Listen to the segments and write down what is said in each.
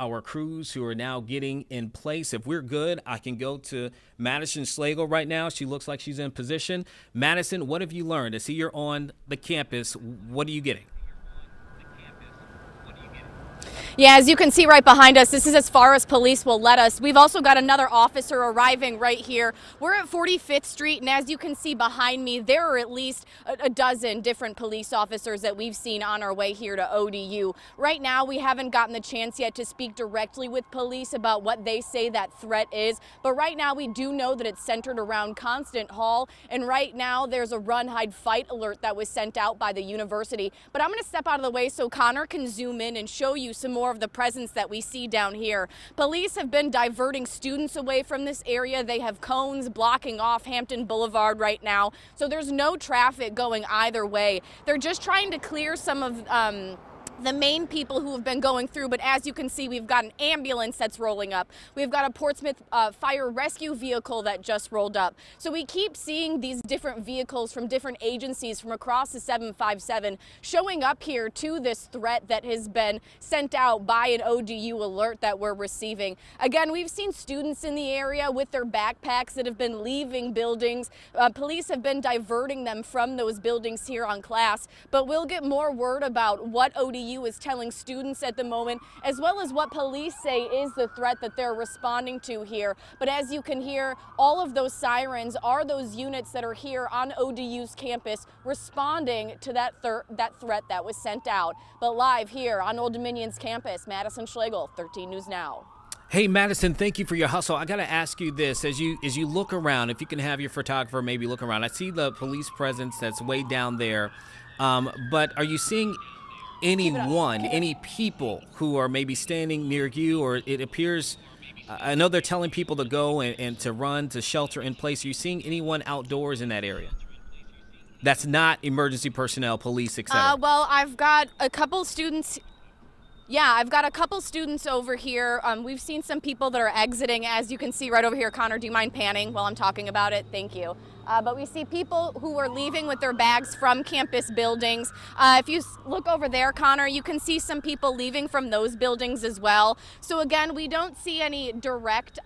our crews who are now getting in place. If we're good, I can go to Madison Schlegel right now. She looks like she's in position. Madison, what have you learned? I see you're on the campus. What are you getting? Yeah, as you can see right behind us, this is as far as police will let us. We've also got another officer arriving right here. We're at 45th Street, and as you can see behind me, there are at least a dozen different police officers that we've seen on our way here to ODU. Right now, we haven't gotten the chance yet to speak directly with police about what they say that threat is, but right now we do know that it's centered around Constant Hall, and right now there's a run, hide, fight alert that was sent out by the university. But I'm going to step out of the way so Connor can zoom in and show you some more of the presence that we see down here. Police have been diverting students away from this area. They have cones blocking off Hampton Boulevard right now, so there's no traffic going either way. They're just trying to clear some of the main people who have been going through, but as you can see, we've got an ambulance that's rolling up. We've got a Portsmouth fire rescue vehicle that just rolled up. So we keep seeing these different vehicles from different agencies from across the 757 showing up here to this threat that has been sent out by an ODU alert that we're receiving. Again, we've seen students in the area with their backpacks that have been leaving buildings. Police have been diverting them from those buildings here on class, but we'll get more word about what ODU is telling students at the moment, as well as what police say is the threat that they're responding to here. But as you can hear, all of those sirens are those units that are here on ODU's campus responding to that threat that was sent out. But live here on Old Dominion's campus, Madison Schlegel, 13 News Now. Hey, Madison, thank you for your hustle. I got to ask you this. As you look around, if you can have your photographer maybe look around, I see the police presence that's way down there. But are you seeing any people who are maybe standing near you, or it appears, I know they're telling people to go and to run, to shelter in place. Are you seeing anyone outdoors in that area? That's not emergency personnel, police, etc. Well, I've got a couple students. Yeah, I've got a couple students over here. We've seen some people that are exiting, as you can see right over here. Connor, do you mind panning while I'm talking about it? Thank you. But we see people who are leaving with their bags from campus buildings. If you look over there, Connor, you can see some people leaving from those buildings as well. So again, we don't see any direct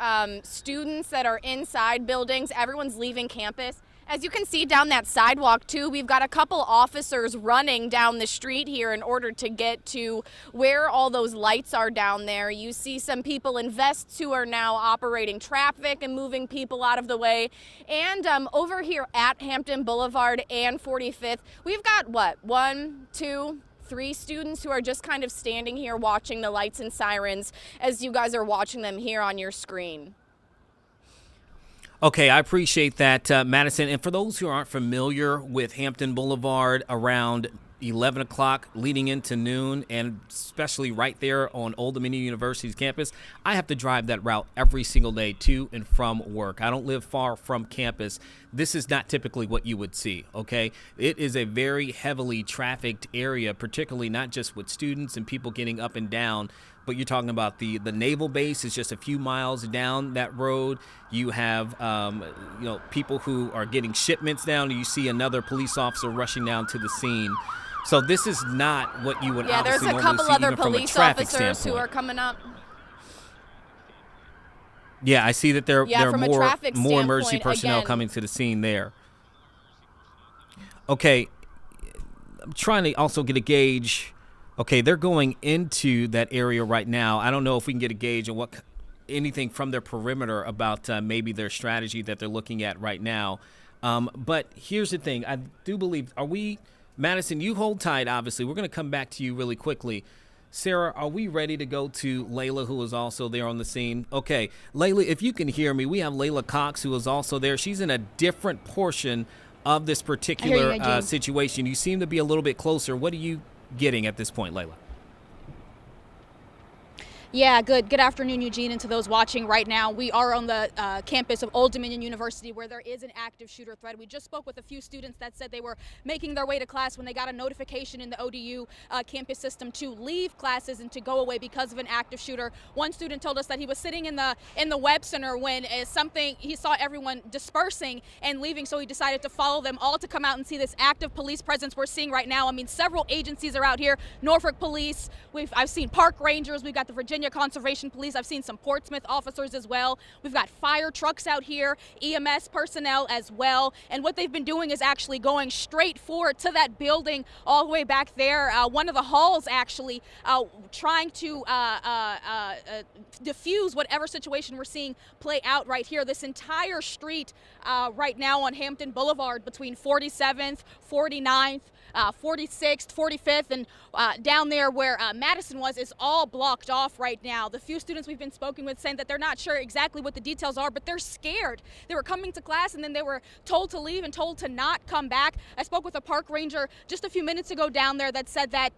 students that are inside buildings. Everyone's leaving campus. As you can see down that sidewalk too, we've got a couple officers running down the street here in order to get to where all those lights are down there. You see some people in vests who are now operating traffic and moving people out of the way. And over here at Hampton Boulevard and 45th, we've got what, 1, 2, 3 students who are just kind of standing here watching the lights and sirens as you guys are watching them here on your screen. Okay, I appreciate that, Madison. And for those who aren't familiar with Hampton Boulevard, around 11 o'clock leading into noon, and especially right there on Old Dominion University's campus, I have to drive that route every single day to and from work. I don't live far from campus. This is not typically what you would see, okay? It is a very heavily trafficked area, particularly not just with students and people getting up and down, but you're talking about the naval base is just a few miles down that road. You have, people who are getting shipments down. You see another police officer rushing down to the scene. So this is not what you would obviously normally see. Yeah, there's a couple other police officers who are coming up. Yeah, I see that there are more emergency personnel again coming to the scene there. Okay, I'm trying to also get a gauge. Okay, they're going into that area right now. I don't know if we can get a gauge on anything from their perimeter about maybe their strategy that they're looking at right now. But here's the thing. I do believe, Madison, you hold tight, obviously. We're going to come back to you really quickly. Sarah, are we ready to go to Layla, who is also there on the scene? Okay, Layla, if you can hear me, we have Layla Cox, who is also there. She's in a different portion of this particular situation. You seem to be a little bit closer. What are you getting at this point, Layla? Yeah, good afternoon, Eugene, and to those watching right now. We are on the campus of Old Dominion University, where there is an active shooter threat. We just spoke with a few students that said they were making their way to class when they got a notification in the ODU campus system to leave classes and to go away because of an active shooter. One student told us that he was sitting in the web center when he saw everyone dispersing and leaving, so he decided to follow them all to come out and see this active police presence we're seeing right now. I mean, several agencies are out here. Norfolk Police, I've seen park rangers, we've got the Virginia Virginia Conservation Police. I've seen some Portsmouth officers as well. We've got fire trucks out here, EMS personnel as well. And what they've been doing is actually going straight forward to that building all the way back there. One of the halls actually trying to diffuse whatever situation we're seeing play out right here. This entire street right now on Hampton Boulevard between 47th, 49th, 46th, 45th, and down there where Madison was is all blocked off right now. The few students we've been spoken with saying that they're not sure exactly what the details are, but they're scared. They were coming to class and then they were told to leave and told to not come back. I spoke with a park ranger just a few minutes ago down there that said that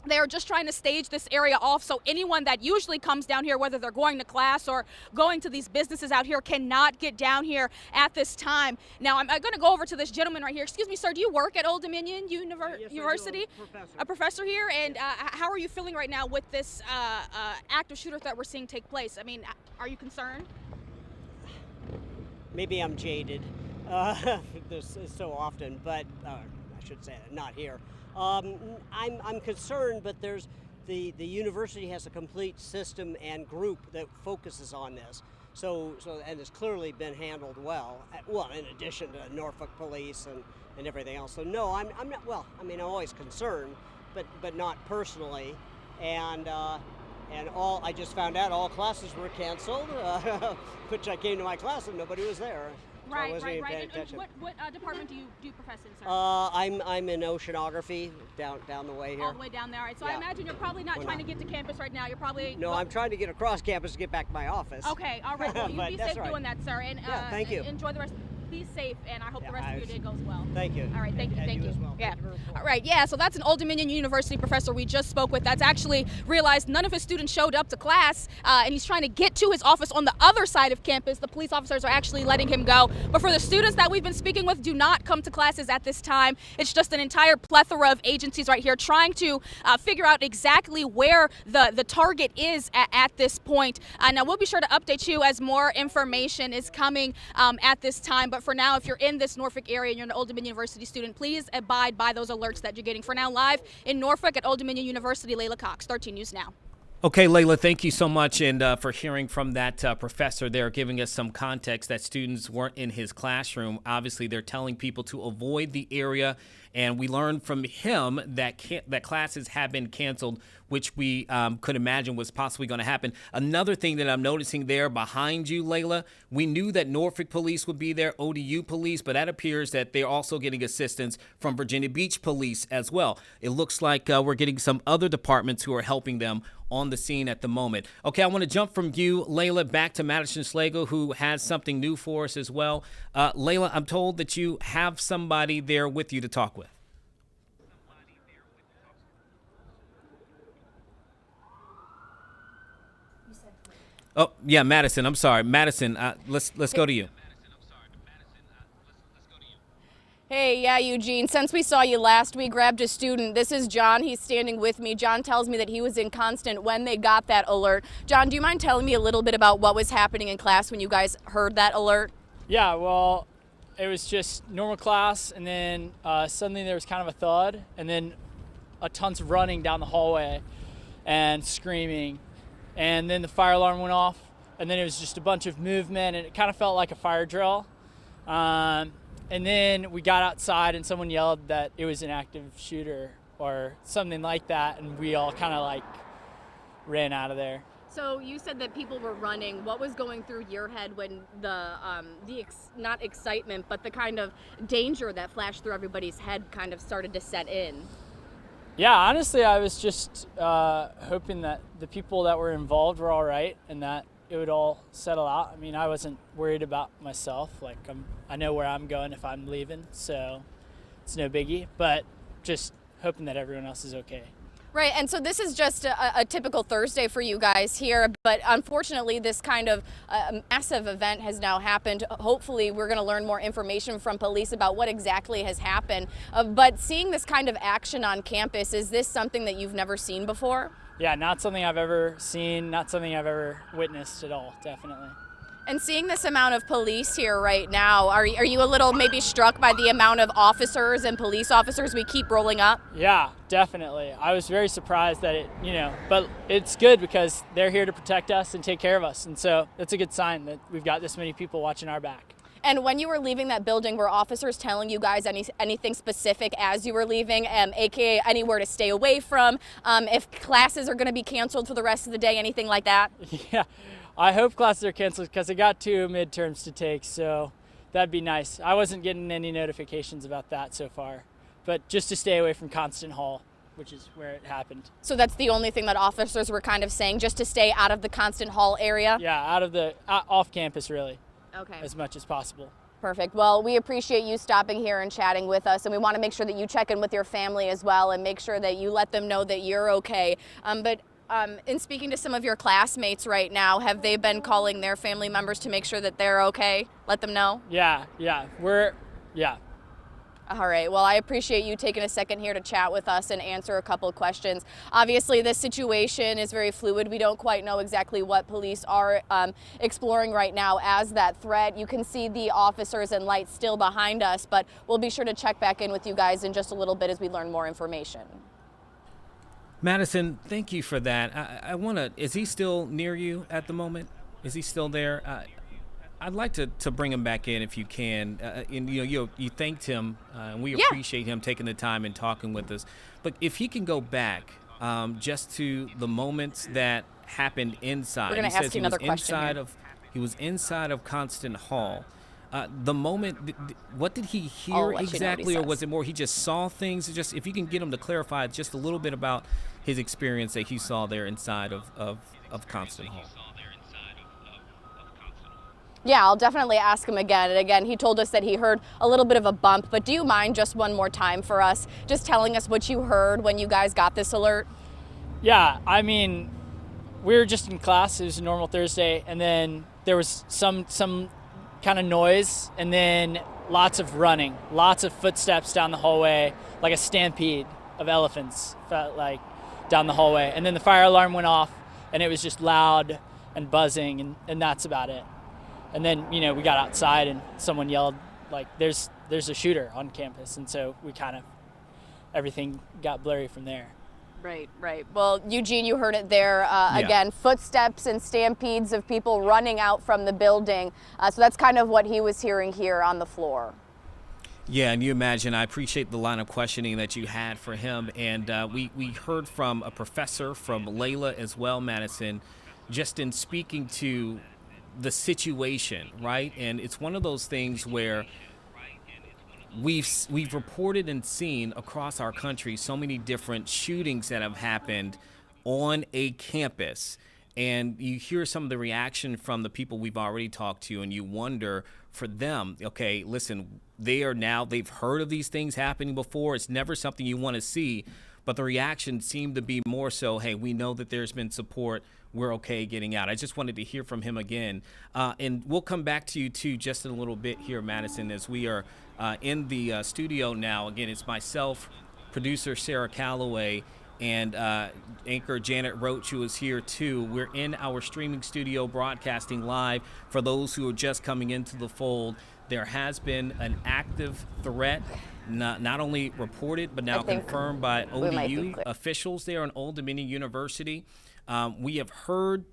they are just trying to stage this area off so anyone that usually comes down here, whether they're going to class or going to these businesses out here, cannot get down here at this time. Now, I'm going to go over to this gentleman right here. Excuse me, sir, do you work at Old Dominion University? A professor here? And how are you feeling right now with this active shooter threat we're seeing take place? I mean, are you concerned? Maybe I'm jaded. This is so often, but I should say that, not here. I'm concerned, but there's the university has a complete system and group that focuses on this. So and it's clearly been handled well. Well, in addition to Norfolk police and everything else. So no, I'm not. Well, I mean, I'm always concerned, but not personally. And all I just found out all classes were canceled, which I came to my class and nobody was there. So I wasn't even paying attention. What department do you profess in, sir? I'm in oceanography down the way here. All the way down there. All right. So yeah. I imagine you're probably not trying to get to campus right now. You're probably I'm trying to get across campus to get back to my office. Okay. All right. Well, you be safe doing that, sir. And yeah, thank you. Enjoy the rest. Be safe, and I hope the rest of your day goes well. Thank you. All right, thank you. As well. Yeah. All right, yeah, so that's an Old Dominion University professor we just spoke with that's actually realized none of his students showed up to class, and he's trying to get to his office on the other side of campus. The police officers are actually letting him go. But for the students that we've been speaking with, do not come to classes at this time. It's just an entire plethora of agencies right here trying to figure out exactly where the target is at this point. Now, we'll be sure to update you as more information is coming at this time. But for now, if you're in this Norfolk area and you're an Old Dominion University student, please abide by those alerts that you're getting. For now, live in Norfolk at Old Dominion University, Layla Cox, 13 News Now. Okay, Layla, thank you so much, and for hearing from that professor there, giving us some context that students weren't in his classroom. Obviously, they're telling people to avoid the area, and we learned from him that that classes have been canceled, which we could imagine was possibly going to happen. Another thing that I'm noticing there behind you, Layla, we knew that Norfolk police would be there, ODU police, but that appears that they're also getting assistance from Virginia Beach police as well. It looks like we're getting some other departments who are helping them on the scene at the moment. Okay, I want to jump from you, Layla, back to Madison Slagle, who has something new for us as well. Layla, I'm told that you have somebody there with you to talk with. Oh, yeah, Madison. I'm sorry. Madison, let's go to you. Hey, yeah, Eugene. Since we saw you last, we grabbed a student. This is John. He's standing with me. John tells me that he was in constant when they got that alert. John, do you mind telling me a little bit about what was happening in class when you guys heard that alert? Yeah, well, it was just normal class, and then suddenly there was kind of a thud, and then a tons of running down the hallway and screaming. And then the fire alarm went off, and then it was just a bunch of movement, and it kind of felt like a fire drill. And then we got outside, and someone yelled that it was an active shooter or something like that, and we all kind of like ran out of there. So you said that people were running. What was going through your head when not excitement, but the kind of danger that flashed through everybody's head kind of started to set in? Yeah, honestly, I was just hoping that the people that were involved were all right and that it would all settle out. I mean, I wasn't worried about myself. Like, I know where I'm going if I'm leaving, so it's no biggie. But just hoping that everyone else is okay. Right, and so this is just a typical Thursday for you guys here, but unfortunately this kind of massive event has now happened. Hopefully we're going to learn more information from police about what exactly has happened. But seeing this kind of action on campus, is this something that you've never seen before? Yeah, not something I've ever seen, not something I've ever witnessed at all, definitely. And seeing this amount of police here right now, are you a little maybe struck by the amount of officers and police officers we keep rolling up? Yeah, definitely. I was very surprised that but it's good because they're here to protect us and take care of us. And so it's a good sign that we've got this many people watching our back. And when you were leaving that building, were officers telling you guys anything specific as you were leaving, aka anywhere to stay away from, if classes are going to be canceled for the rest of the day, anything like that? Yeah, I hope classes are canceled because I got 2 midterms to take, so that'd be nice. I wasn't getting any notifications about that so far, but just to stay away from Constant Hall, which is where it happened. So that's the only thing that officers were kind of saying, just to stay out of the Constant Hall area? Yeah, off campus really. Okay. As much as possible. Perfect. Well, we appreciate you stopping here and chatting with us, and we want to make sure that you check in with your family as well and make sure that you let them know that you're okay. But in speaking to some of your classmates right now, have they been calling their family members to make sure that they're okay? Let them know? Yeah. All right. Well, I appreciate you taking a second here to chat with us and answer a couple of questions. Obviously, this situation is very fluid. We don't quite know exactly what police are exploring right now as that threat. You can see the officers and lights still behind us, but we'll be sure to check back in with you guys in just a little bit as we learn more information. Madison, thank you for that. I want to, is he still near you at the moment? Is he still there? I'd like to bring him back in if you can. And you thanked him, and we appreciate him taking the time and talking with us. But if he can go back just to the moments that happened inside. We're going to ask you another question. He was inside of Constant Hall. The moment, what did he hear exactly, or was it more he just saw things? Just if you can get him to clarify just a little bit about his experience that he saw there inside of Constant Hall. Yeah, I'll definitely ask him again. And again, he told us that he heard a little bit of a bump, but do you mind just one more time for us, just telling us what you heard when you guys got this alert? Yeah, I mean, we were just in class. It was a normal Thursday, and then there was some kind of noise, and then lots of running, lots of footsteps down the hallway, like a stampede of elephants, felt like down the hallway. And then the fire alarm went off, and it was just loud and buzzing, and that's about it. And then, we got outside and someone yelled, like, there's a shooter on campus. And so everything got blurry from there. Right. Well, Eugene, you heard it there. Again, footsteps and stampedes of people running out from the building. So that's kind of what he was hearing here on the floor. Yeah, and you imagine, I appreciate the line of questioning that you had for him. And we heard from a professor, from Layla as well, Madison, just in speaking to the situation, right? And it's one of those things where we've reported and seen across our country so many different shootings that have happened on a campus, and you hear some of the reaction from the people we've already talked to, and you wonder for them, okay, listen, they've heard of these things happening before. It's never something you want to see, but the reaction seemed to be more so, hey, we know that there's been support. We're okay getting out. I just wanted to hear from him again. And we'll come back to you, too, just in a little bit here, Madison, as we are in the studio now. Again, it's myself, producer Sarah Calloway, and anchor Janet Roach, who is here, too. We're in our streaming studio broadcasting live. For those who are just coming into the fold, there has been an active threat, not only reported, but now confirmed by ODU officials there on Old Dominion University. We have heard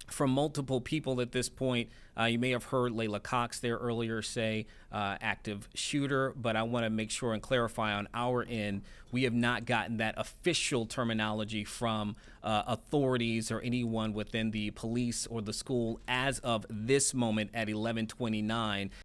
from multiple people at this point. You may have heard Layla Cox there earlier say active shooter, but I want to make sure and clarify on our end, we have not gotten that official terminology from authorities or anyone within the police or the school as of this moment at 11:29.